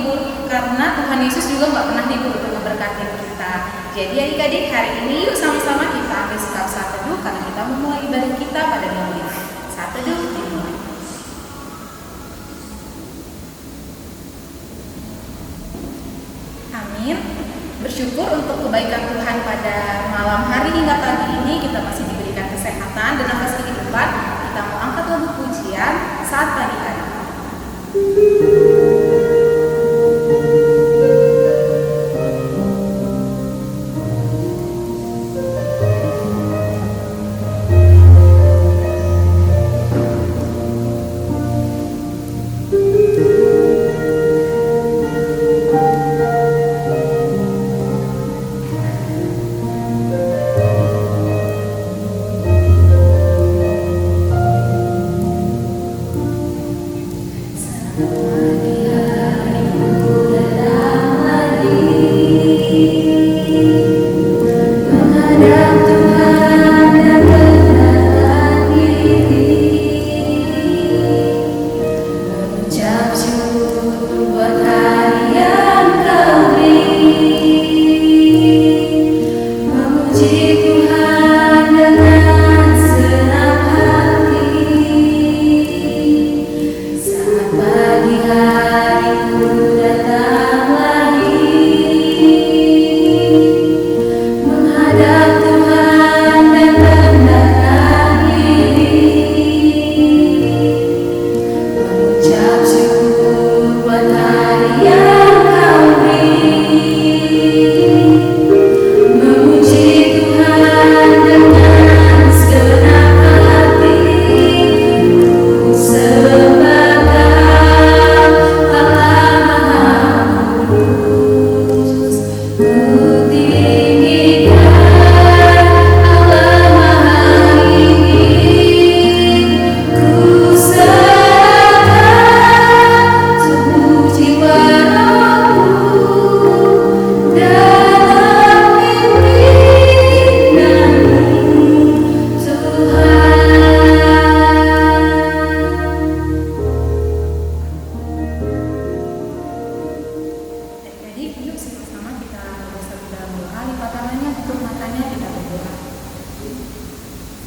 libur, karena Tuhan Yesus juga nggak pernah libur untuk memberkati kita. Jadi adik-adik, hari ini yuk sama-sama kita ambil sikap saat teduh, karena kita memulai ibadah kita pada minggu ini. Saat teduh dimulai. Amin. Bersyukur untuk kebaikan Tuhan pada malam hari hingga pagi ini, kita masih diberikan kesehatan dan nafas kehidupan. Kita mau angkat lagu pujian saat pagi hari.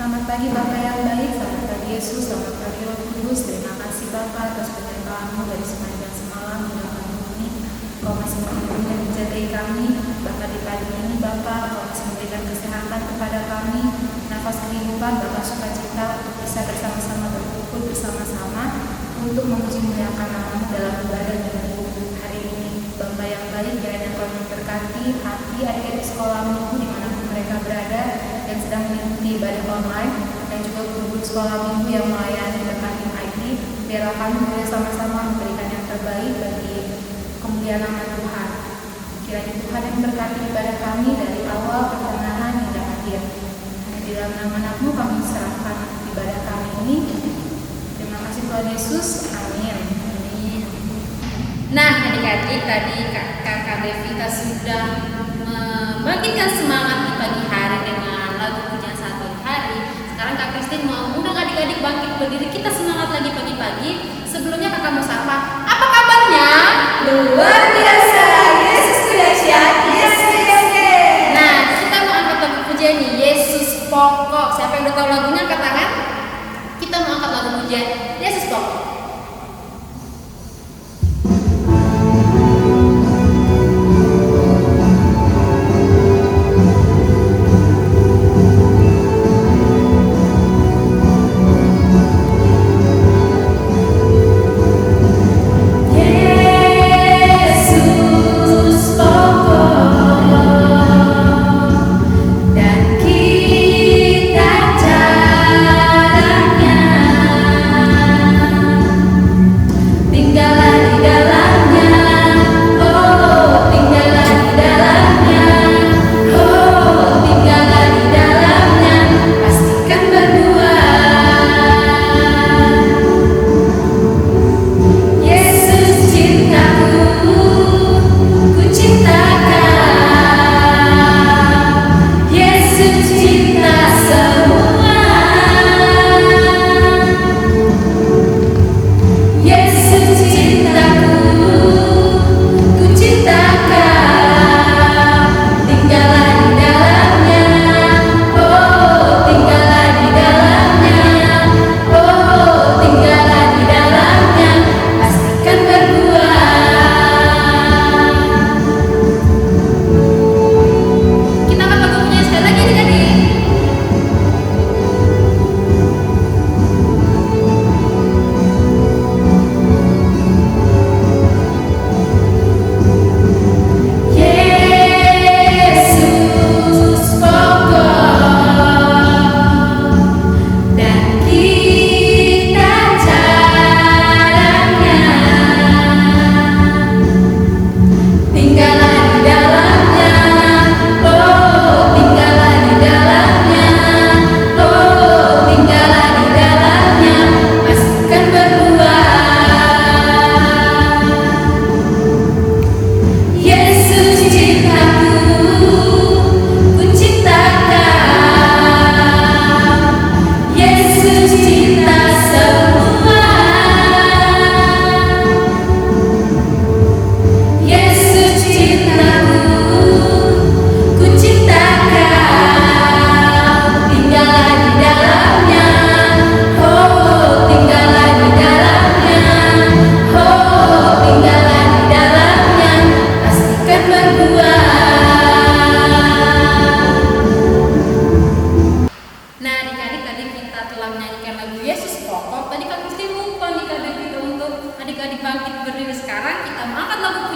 Selamat pagi Bapak yang baik, selamat pagi Yesus, selamat pagi Roh Kudus. Terima kasih Bapak atas penyertaan-Mu dari sepanjang semalam hingga pagi ini. Kau masih melindungi dan menjagai kami. Bahkan di pagi ini Bapak, Kau masih memberikan kesehatan kepada kami, nafas kehidupan, Bapak sukacita untuk bisa bersama-sama berkumpul bersama-sama untuk memuji muliakan nama-Mu dalam ibadah minggu hari ini. Bapak yang baik, kiranya Kau memberkati hati adik-adik sekolah minggu dimanapun mereka berada yang sedang mengikuti ibadah online, dan juga guru sekolah minggu yang melayani dengan tim IT. Biarlah kami boleh sama-sama memberikan yang terbaik bagi kemuliaan nama Tuhan. Kiranya Tuhan yang memberkati ibadah kami dari awal, pertengahan hingga akhir. Hanya di dalam nama-Mu kami serahkan ibadah kami ini. Terima kasih Tuhan Yesus. Amin. Nah, adik-adik, tadi Kakak Devita sudah membangkitkan semangat di pagi hari dengan lagu pujian saat pagi hari. Sekarang Kak Kristin mau undang adik-adik bangkit berdiri, kita semangat lagi pagi-pagi. Sebelumnya Kakak mau sapa, apa kabarnya? Luar biasa, Yesus dahsyat, Yesus dahsyat. Nah, kita mau angkat lagu pujian nih, Yesus pokok. Siapa yang udah tahu lagunya angkat tangan? Kita mau angkat lagu pujian Yesus pokok. Yesus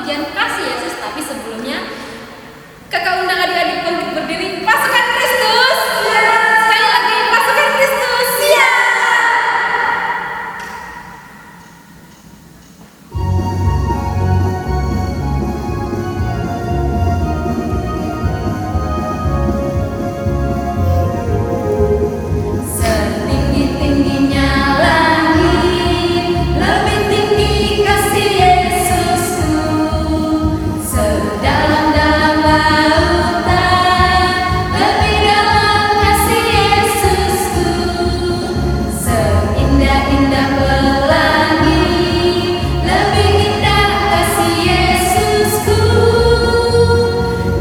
pujian kasih Yesus. Tapi sebelumnya kakak undang adik-adik bangkit berdiri. Pasukan Kristus. Sekali lagi pasukan Kristus. Ya. Setinggi-tingginya langit, lebih tinggi kasih Yesusku. Sedalam-dalam lautan, lebih dalam kasih Yesusku. Seindah-indah pelangi, lebih indah kasih Yesusku.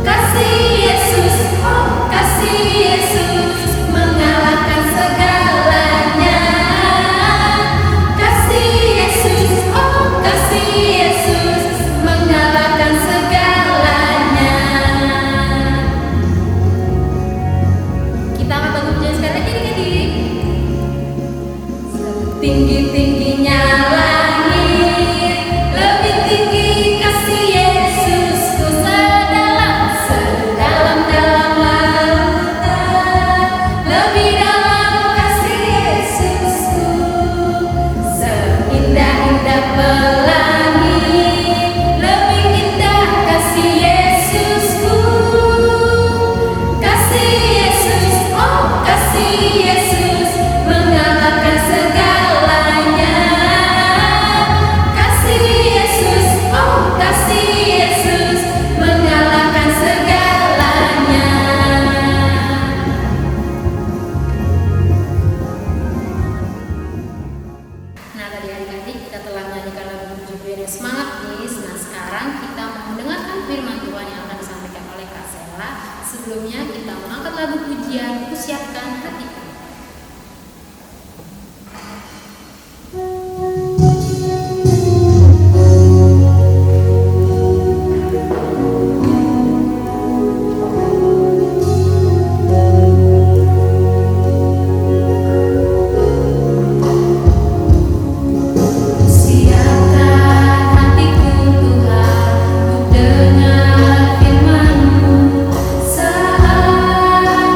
Kasih Yesus, oh kasih Yesus, mengalahkan segalanya. Kasih Yesus, oh kasih Yesus, mengalahkan segalanya. Kita akan bangun pujian sekali lagi adik-adik. Tinggi-tingginya langit, lebih tinggi kasih Yesusku. Sedalam-dalam lautan, lebih dalam kasih Yesusku. Seindah-indah pelangi, lebih indah kasih Yesusku. Kasih Yesus, oh kasih Yesus, mengalahkan segalanya. Kasih Yesus, oh kasih Yesus, mengalahkan segalanya. Nah tadi adik-adik kita telah menyanyikan lagu Puji Biar Semangat Nis. Nah sekarang kita mau mendengarkan firman Tuhan yang akan disampaikan oleh Kak Sela. Sebelumnya kita mengangkat lagu pujian Ku Siapkan Hatiku. Siapkan hatiku Tuhan untuk dengar firman-Mu saat ini.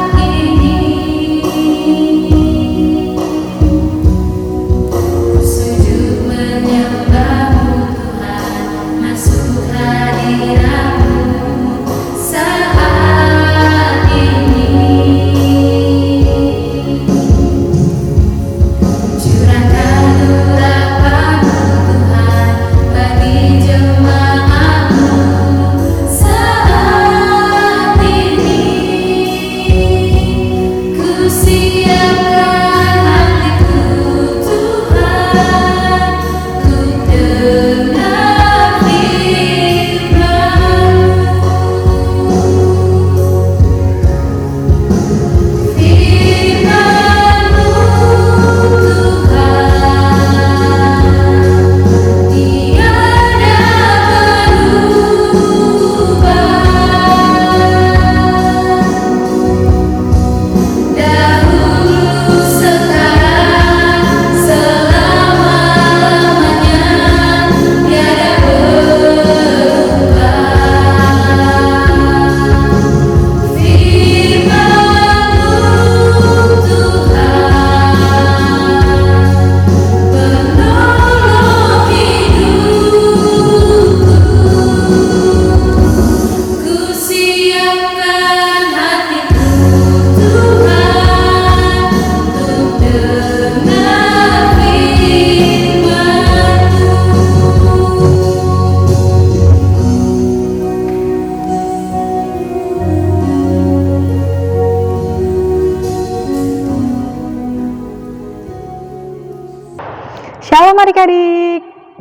Shalom adik-adik,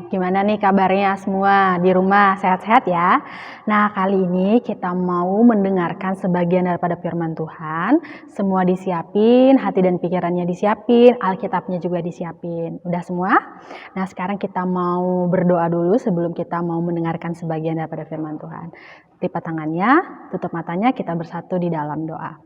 gimana nih kabarnya semua di rumah, sehat-sehat ya? Nah kali ini kita mau mendengarkan sebagian daripada firman Tuhan. Semua disiapin, hati dan pikirannya disiapin, Alkitabnya juga disiapin. Udah semua? Nah sekarang kita mau berdoa dulu sebelum kita mau mendengarkan sebagian daripada firman Tuhan. Lipat tangannya, tutup matanya, kita bersatu di dalam doa.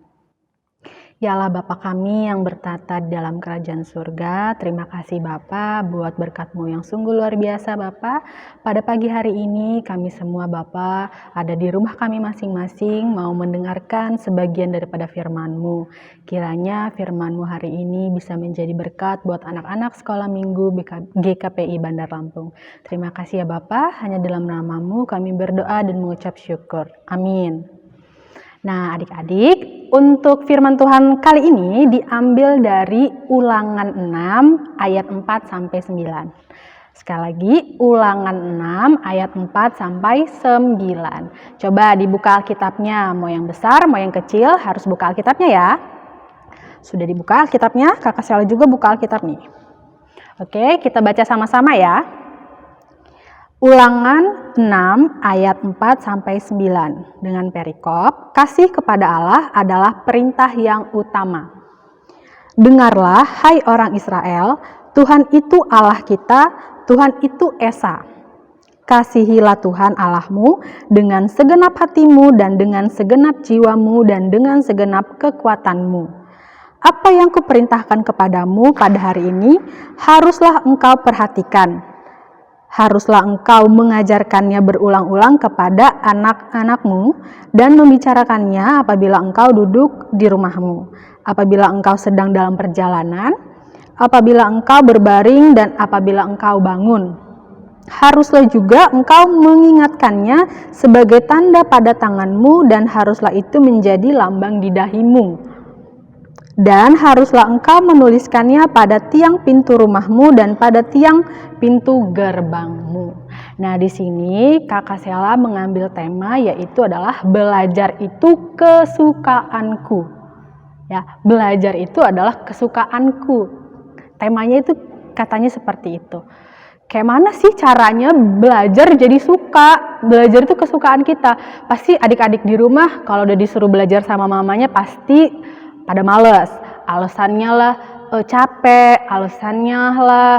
Ya Allah Bapa kami yang bertata di dalam kerajaan surga, terima kasih Bapa buat berkat-Mu yang sungguh luar biasa Bapa. Pada pagi hari ini kami semua Bapa ada di rumah kami masing-masing mau mendengarkan sebagian daripada firman-Mu. Kiranya firman-Mu hari ini bisa menjadi berkat buat anak-anak sekolah minggu GKPI Bandar Lampung. Terima kasih ya Bapa, hanya dalam nama-Mu kami berdoa dan mengucap syukur. Amin. Nah adik-adik, untuk firman Tuhan kali ini diambil dari Ulangan 6 ayat 4 sampai 9. Sekali lagi, Ulangan 6 ayat 4 sampai 9. Coba dibuka Alkitabnya, mau yang besar, mau yang kecil, harus buka Alkitabnya ya. Sudah dibuka Alkitabnya, Kakak Sela juga buka Alkitab nih. Oke, kita baca sama-sama ya. Ulangan 6 ayat 4 sampai 9 dengan perikop, kasih kepada Allah adalah perintah yang utama. Dengarlah hai orang Israel, Tuhan itu Allah kita, Tuhan itu Esa. Kasihilah Tuhan Allahmu dengan segenap hatimu dan dengan segenap jiwamu dan dengan segenap kekuatanmu. Apa yang kuperintahkan kepadamu pada hari ini haruslah engkau perhatikan. Haruslah engkau mengajarkannya berulang-ulang kepada anak-anakmu dan membicarakannya apabila engkau duduk di rumahmu, apabila engkau sedang dalam perjalanan, apabila engkau berbaring dan apabila engkau bangun. Haruslah juga engkau mengingatkannya sebagai tanda pada tanganmu dan haruslah itu menjadi lambang di dahimu. Dan haruslah engkau menuliskannya pada tiang pintu rumahmu dan pada tiang pintu gerbangmu. Nah, di sini Kakak Sela mengambil tema yaitu adalah belajar itu kesukaanku. Ya, belajar itu adalah kesukaanku. Temanya itu katanya seperti itu. Kayak mana sih caranya belajar jadi suka? Belajar itu kesukaan kita. Pasti adik-adik di rumah kalau udah disuruh belajar sama mamanya pasti pada males, alasannya lah capek, alasannya lah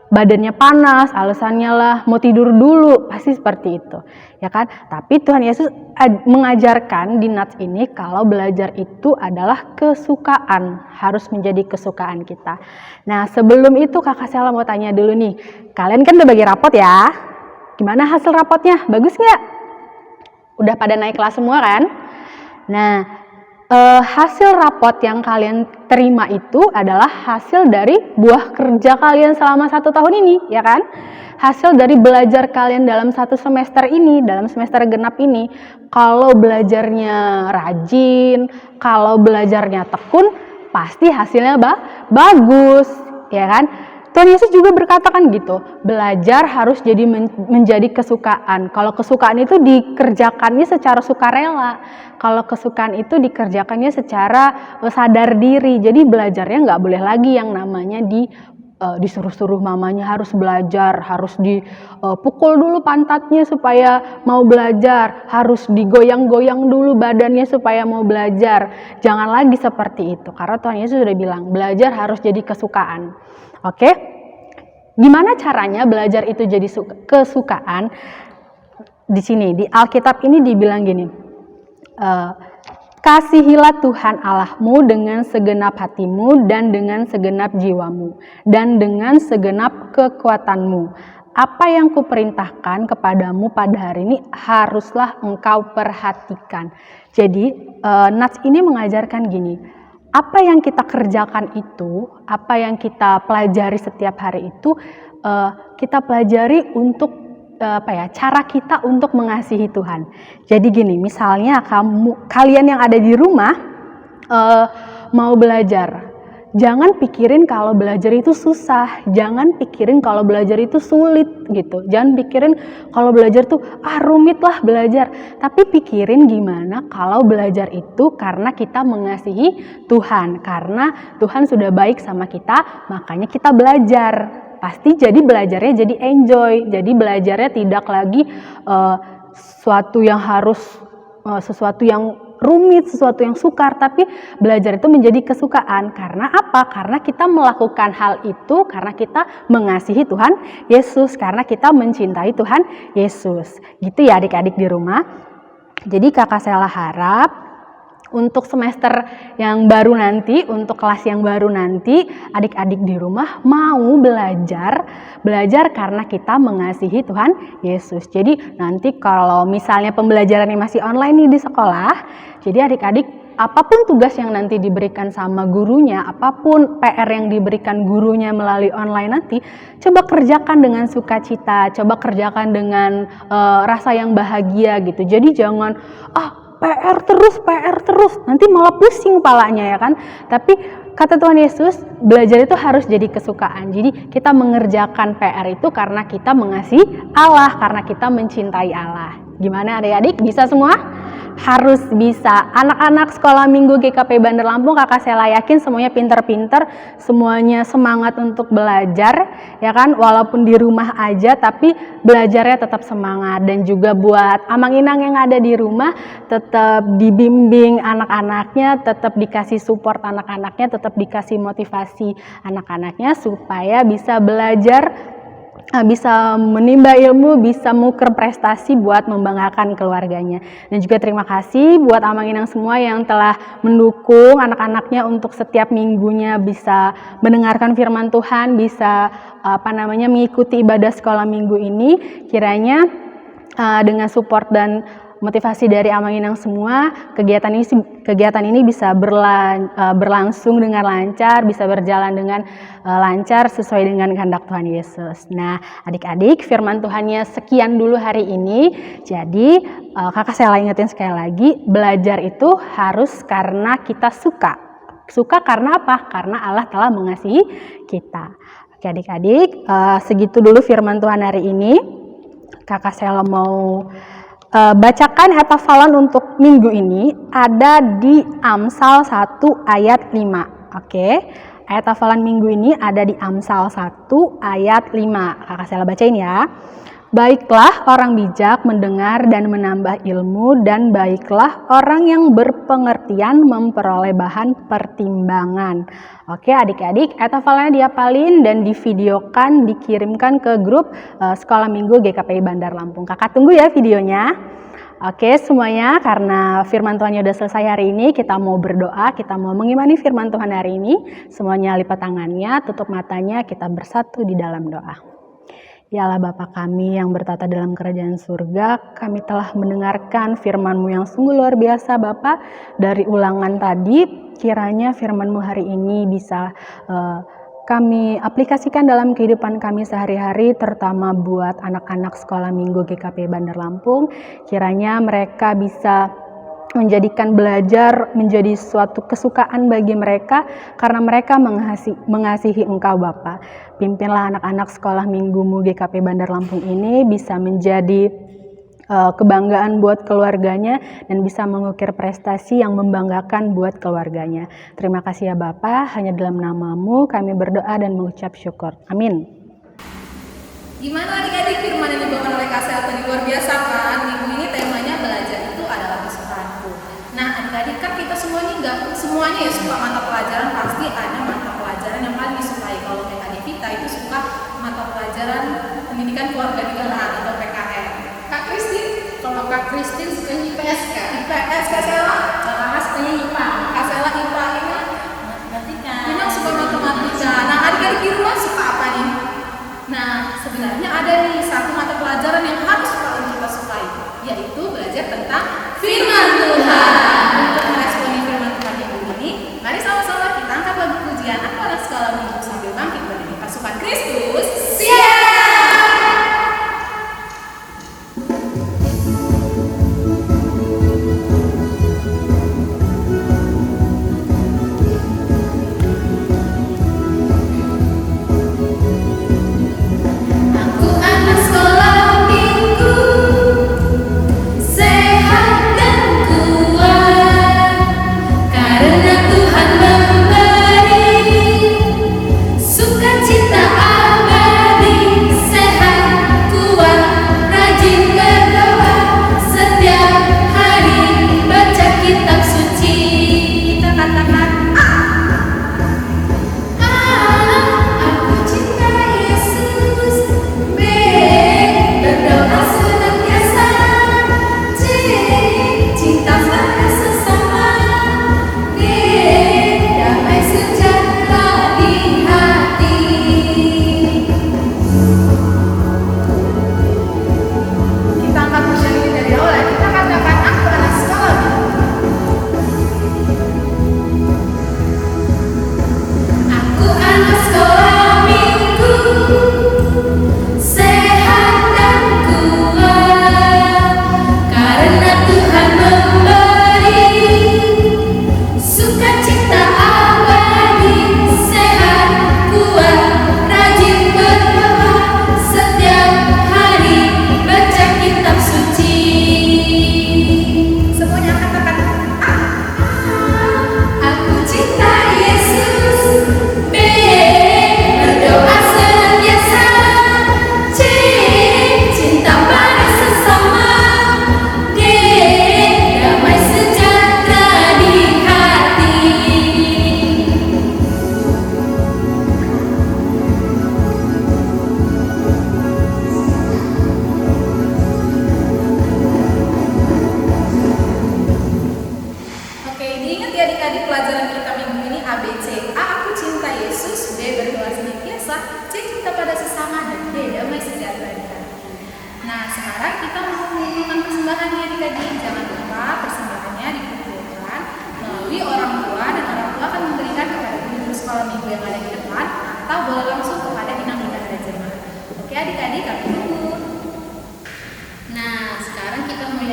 badannya panas, alasannya lah mau tidur dulu, pasti seperti itu, ya kan? Tapi Tuhan Yesus mengajarkan di Nats ini kalau belajar itu adalah kesukaan, harus menjadi kesukaan kita. Nah sebelum itu Kakak Sela mau tanya dulu nih, kalian kan udah bagi rapot ya? Gimana hasil rapotnya? Bagus nggak? Udah pada naik kelas semua kan? Nah hasil rapot yang kalian terima itu adalah hasil dari buah kerja kalian selama 1 tahun ini, ya kan? Hasil dari belajar kalian dalam 1 semester ini, dalam semester genap ini. Kalau belajarnya rajin, kalau belajarnya tekun, pasti hasilnya bagus, ya kan? Tuhan Yesus juga berkata kan gitu, belajar harus jadi menjadi kesukaan. Kalau kesukaan itu dikerjakannya secara sukarela, kalau kesukaan itu dikerjakannya secara sadar diri. Jadi belajarnya nggak boleh lagi yang namanya disuruh-suruh mamanya harus belajar, harus dipukul dulu pantatnya supaya mau belajar, harus digoyang-goyang dulu badannya supaya mau belajar. Jangan lagi seperti itu, karena Tuhan Yesus sudah bilang belajar harus jadi kesukaan. Oke, gimana caranya belajar itu jadi kesukaan? Di sini di Alkitab ini dibilang gini, kasihilah Tuhan Allahmu dengan segenap hatimu dan dengan segenap jiwamu dan dengan segenap kekuatanmu. Apa yang kuperintahkan kepadamu pada hari ini haruslah engkau perhatikan. Jadi Nats ini mengajarkan gini. Apa yang kita kerjakan itu, apa yang kita pelajari setiap hari itu, kita pelajari untuk cara kita untuk mengasihi Tuhan. Jadi gini, misalnya kalian yang ada di rumah mau belajar, jangan pikirin kalau belajar itu susah, jangan pikirin kalau belajar itu sulit gitu, jangan pikirin kalau belajar tuh rumit lah belajar, tapi pikirin gimana kalau belajar itu karena kita mengasihi Tuhan, karena Tuhan sudah baik sama kita, makanya kita belajar. Pasti jadi belajarnya jadi enjoy, jadi belajarnya tidak lagi sesuatu yang rumit, sesuatu yang sukar, tapi belajar itu menjadi kesukaan. Karena apa? Karena kita melakukan hal itu karena kita mengasihi Tuhan Yesus, karena kita mencintai Tuhan Yesus. Gitu ya adik-adik di rumah. Jadi Kakak Sela harap untuk semester yang baru nanti, untuk kelas yang baru nanti, adik-adik di rumah mau belajar karena kita mengasihi Tuhan Yesus. Jadi nanti kalau misalnya pembelajarannya masih online nih di sekolah, jadi adik-adik apapun tugas yang nanti diberikan sama gurunya, apapun PR yang diberikan gurunya melalui online nanti, coba kerjakan dengan sukacita, coba kerjakan dengan rasa yang bahagia gitu. Jadi jangan PR terus, nanti malah pusing kepalanya ya kan. Tapi kata Tuhan Yesus, belajar itu harus jadi kesukaan. Jadi kita mengerjakan PR itu karena kita mengasihi Allah, karena kita mencintai Allah. Gimana adik-adik? Bisa semua? Harus bisa. Anak-anak sekolah minggu GKP Bandar Lampung, kakak Sela yakin semuanya pinter-pinter, semuanya semangat untuk belajar ya kan, walaupun di rumah aja tapi belajarnya tetap semangat. Dan juga buat amang-inang yang ada di rumah, tetap dibimbing anak-anaknya, tetap dikasih support anak-anaknya, tetap dikasih motivasi anak-anaknya supaya bisa belajar, bisa menimba ilmu, bisa mengukur prestasi buat membanggakan keluarganya. Dan juga terima kasih buat amang-inang semua yang telah mendukung anak-anaknya untuk setiap minggunya bisa mendengarkan firman Tuhan, bisa mengikuti ibadah sekolah minggu ini. Kiranya dengan support dan motivasi dari amang-inang semua, kegiatan ini bisa berlangsung dengan lancar, bisa berjalan dengan lancar sesuai dengan kehendak Tuhan Yesus. Nah, adik-adik, firman Tuhannya sekian dulu hari ini. Jadi, kakak saya ingetin sekali lagi, belajar itu harus karena kita suka. Suka karena apa? Karena Allah telah mengasihi kita. Oke adik-adik, segitu dulu firman Tuhan hari ini. Kakak Sela mau bacakan hafalan untuk minggu ini ada di Amsal 1 ayat 5. Oke. Ayat hafalan minggu ini ada di Amsal 1 ayat 5. Kakak Sela bacain ya. Baiklah orang bijak mendengar dan menambah ilmu, dan baiklah orang yang berpengertian memperoleh bahan pertimbangan. Oke adik-adik, ayat hafalannya dihafalin dan divideokan, dikirimkan ke grup Sekolah Minggu GKPI Bandar Lampung. Kakak tunggu ya videonya. Oke semuanya, karena firman Tuhannya udah selesai hari ini, kita mau berdoa, kita mau mengimani firman Tuhan hari ini. Semuanya lipat tangannya, tutup matanya, kita bersatu di dalam doa. Ya Allah Bapa kami yang bertata dalam kerajaan surga, kami telah mendengarkan firman-Mu yang sungguh luar biasa Bapa. Dari ulangan tadi, kiranya firman-Mu hari ini bisa kami aplikasikan dalam kehidupan kami sehari-hari, terutama buat anak-anak sekolah minggu GKP Bandar Lampung. Kiranya mereka bisa menjadikan belajar menjadi suatu kesukaan bagi mereka karena mereka mengasihi Engkau Bapa. Pimpinlah anak-anak sekolah minggumu GKP Bandar Lampung ini bisa menjadi kebanggaan buat keluarganya dan bisa mengukir prestasi yang membanggakan buat keluarganya. Terima kasih ya Bapa, hanya dalam nama-Mu kami berdoa dan mengucap syukur. Amin. Gimana adik-adik, firman yang dibawakan oleh Kak Sela tadi luar biasa kan? Minggu ini temanya belajar itu adalah kesukaanku. Nah adik-adik, kan kita semuanya semuanya ya suka mata pelajaran, pasti ada mata pelajaran yang paling disukai. Kalau kayak adik kita itu suka mata pelajaran pendidikan keluarga negaraan atau PKN. Kak Kristin, kalau Kak Kristin suka IPS kan? IPS, Kak Sela? Kak sukanya IPA. Kak Sela IPA ini matematika. Memang suka matematika. Nah adik-adik di rumah suka apa nih? Nah sebenarnya ada nih satu mata pelajaran yang harus paling kita sukai, yaitu belajar tentang firman Tuhan. Untuk meresponi firman Tuhan yang ini, mari sama-sama kita angkat lagu pujian Aku Anak Sekolah Minggu sambil bangkit berdiri pasukan Kristus. Siap!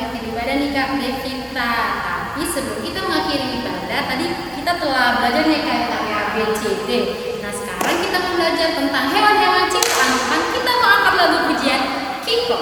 akhir ibadah nih Kak Devita. Tapi sebelum kita mengakhiri ibadah, tadi kita telah belajar nih kayak A, B, C, D. Nah sekarang kita mau belajar tentang hewan-hewan ciptaan Tuhan. Kita mau angkat lagu pujian Kiko.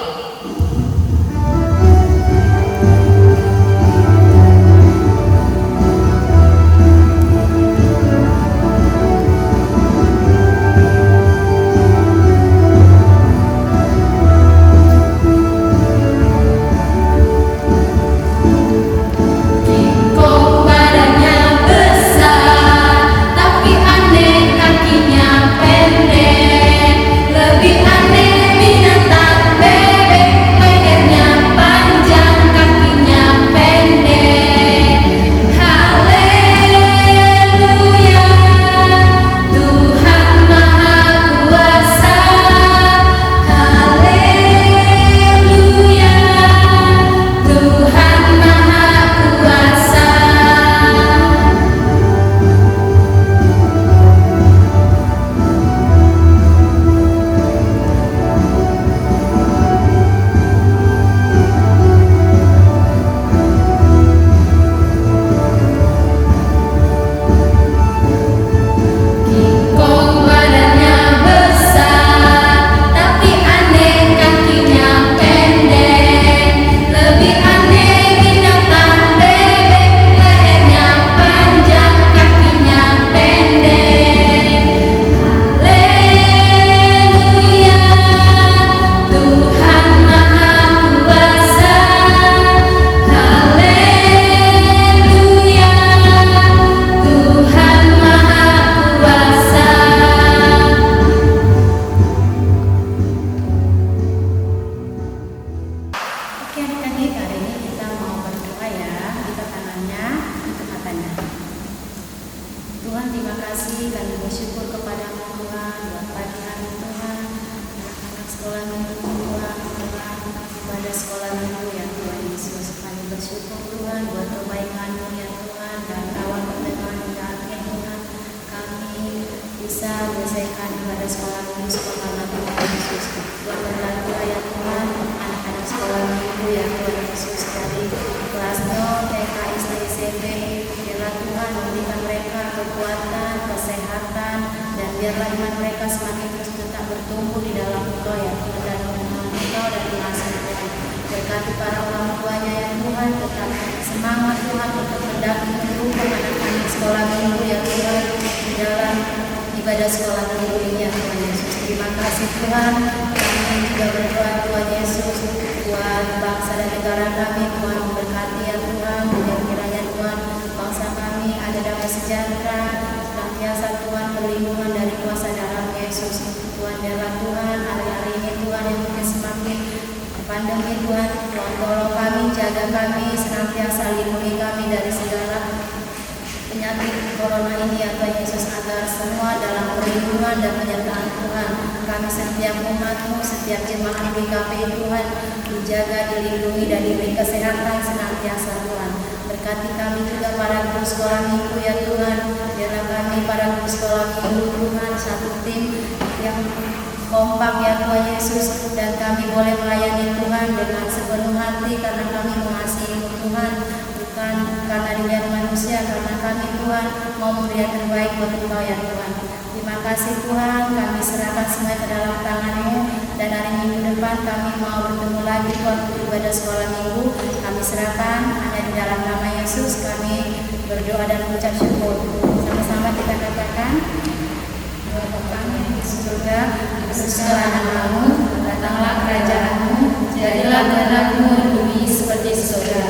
biarlah iman mereka semakin terus tetap bertumbuh di dalam Engkau ya Tuhan, dan mengenal Engkau dan mengasihi Tuhan. Berkati para orang tuanya ya Tuhan, tetap semangat Tuhan untuk mendampingi mendukung anak-anak sekolah minggu ya Tuhan di dalam ibadah sekolah minggu ini ya Tuhan Yesus. Terima kasih Tuhan. Kami juga berdoa Tuhan Yesus buat bangsa dan negara kami, Tuhan memberkati ya Tuhan, dan kiranya Tuhan bangsa kami ada damai sejahtera, senantiasa Tuhan perlindungan dari kuasa darah Yesus. Tuhan jalan Tuhan hari-hari ini Tuhan yang mungkin semakin pandemi Tuhan, Tuhan tolong kami, jaga kami, senantiasa lindungi kami dari segala penyakit corona ini ya Tuhan Yesus, agar semua dalam perlindungan dan penyertaan Tuhan. Kami setiap umat-Mu, setiap jemaat GKPI Tuhan dijaga, dilindungi dan diberi kesehatan senantiasa Tuhan. Berkati kami juga para guru sekolah minggu ya Tuhan, biarlah kami para guru sekolah minggu Tuhan satu tim yang kompak ya Tuhan Yesus, dan kami boleh melayani Tuhan dengan sepenuh hati karena kami mengasihi Tuhan, bukan karena dilihat manusia, karena kami Tuhan mau memberi yang terbaik buat Engkau ya Tuhan. Terima kasih Tuhan, kami serahkan semua ke dalam tangan-Mu, dan hari minggu depan kami mau bertemu lagi Tuhan untuk ibadah sekolah minggu. Kami serahkan hanya di dalam nama Yesus kami berdoa dan mengucap syukur. Sama-sama kita katakan, Bapa kami di surga, dikuduskanlah namamu, datanglah kerajaan-Mu, jadilah kehendak-Mu di bumi seperti di surga.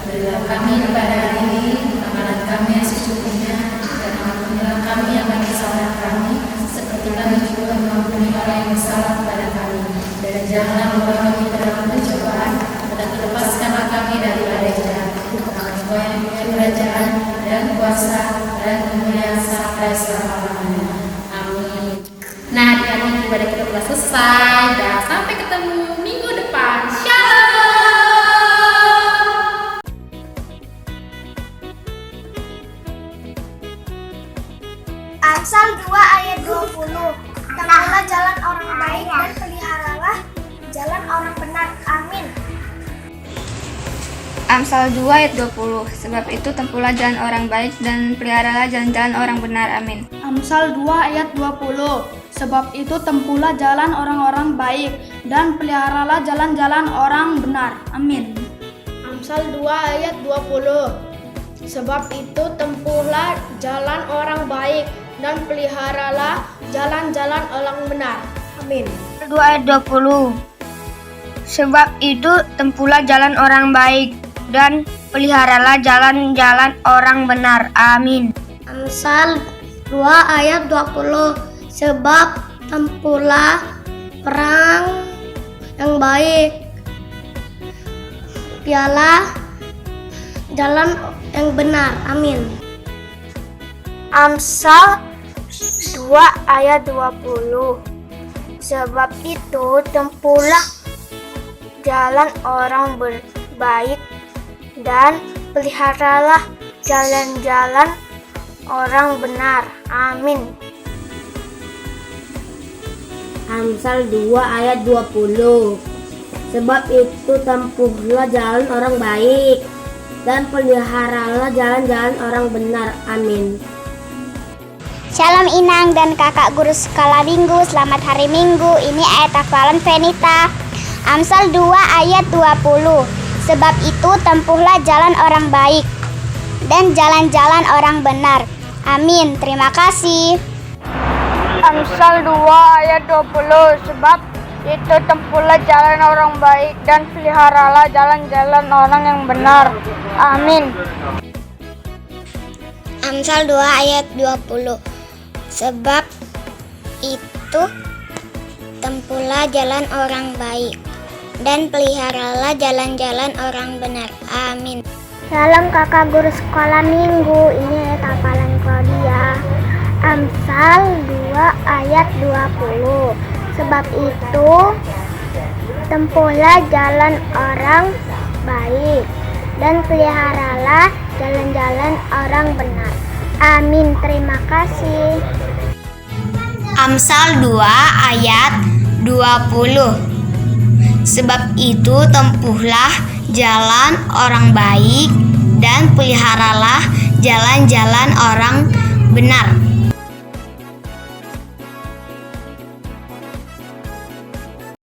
Berilah kami pada hari ini makanan kami yang secukupnya, dan ampunilah kami yang kesalahan kami, seperti kami juga mengampuni orang yang bersalah kepada kami. Dan janganlah membawa kami ke dalam pencobaan, tetapi lepaskanlah kami daripada yang jahat. Karena Engkau yang punya kerajaan dan kuasa dan kemuliaan sampai selama-lamanya. Amin. Nah, adik-adik ibadah kita telah selesai, dan sampai ketemu minggu depan. Shalom. Amsal 2 ayat 20. Tempuhlah jalan orang baik dan peliharalah jalan orang benar. Amin. Amsal 2 ayat 20. Sebab itu tempuhlah jalan orang baik dan peliharalah jalan-jalan orang benar. Amin. Amsal 2 ayat 20. Sebab itu tempuhlah jalan orang-orang baik dan peliharalah jalan-jalan orang benar. Amin. Amsal 2 ayat 20. Sebab itu tempuhlah jalan orang baik dan peliharalah jalan-jalan orang benar. Amin. 2 ayat 20. Sebab itu tempuhlah jalan orang baik dan peliharalah jalan-jalan orang benar. Amin. Amsal 2 ayat 20. Sebab tempuhlah perang yang baik, piala jalan yang benar. Amin. Amsal 2 ayat 20. Sebab itu tempuhlah jalan orang baik dan peliharalah jalan-jalan orang benar. Amin. Amsal 2 ayat 20. Sebab itu tempuhlah jalan orang baik dan peliharalah jalan-jalan orang benar. Amin. Shalom Inang dan kakak guru sekolah minggu, selamat hari Minggu. Ini ayat hafalan Venita. Amsal 2 ayat 20. Sebab itu tempuhlah jalan orang baik dan jalan-jalan orang benar. Amin. Terima kasih. Amsal 2 ayat 20. Sebab itu tempuhlah jalan orang baik dan peliharalah jalan-jalan orang yang benar. Amin. Amsal 2 ayat 20. Sebab itu tempuhlah jalan orang baik dan peliharalah jalan-jalan orang benar. Amin. Salam kakak guru sekolah minggu. Ini ayat hafalan Claudia. Amsal 2 ayat 20. Sebab itu tempuhlah jalan orang baik dan peliharalah jalan-jalan orang benar. Amin. Terima kasih. Amsal 2 ayat 20. Sebab itu tempuhlah jalan orang baik dan peliharalah jalan-jalan orang benar.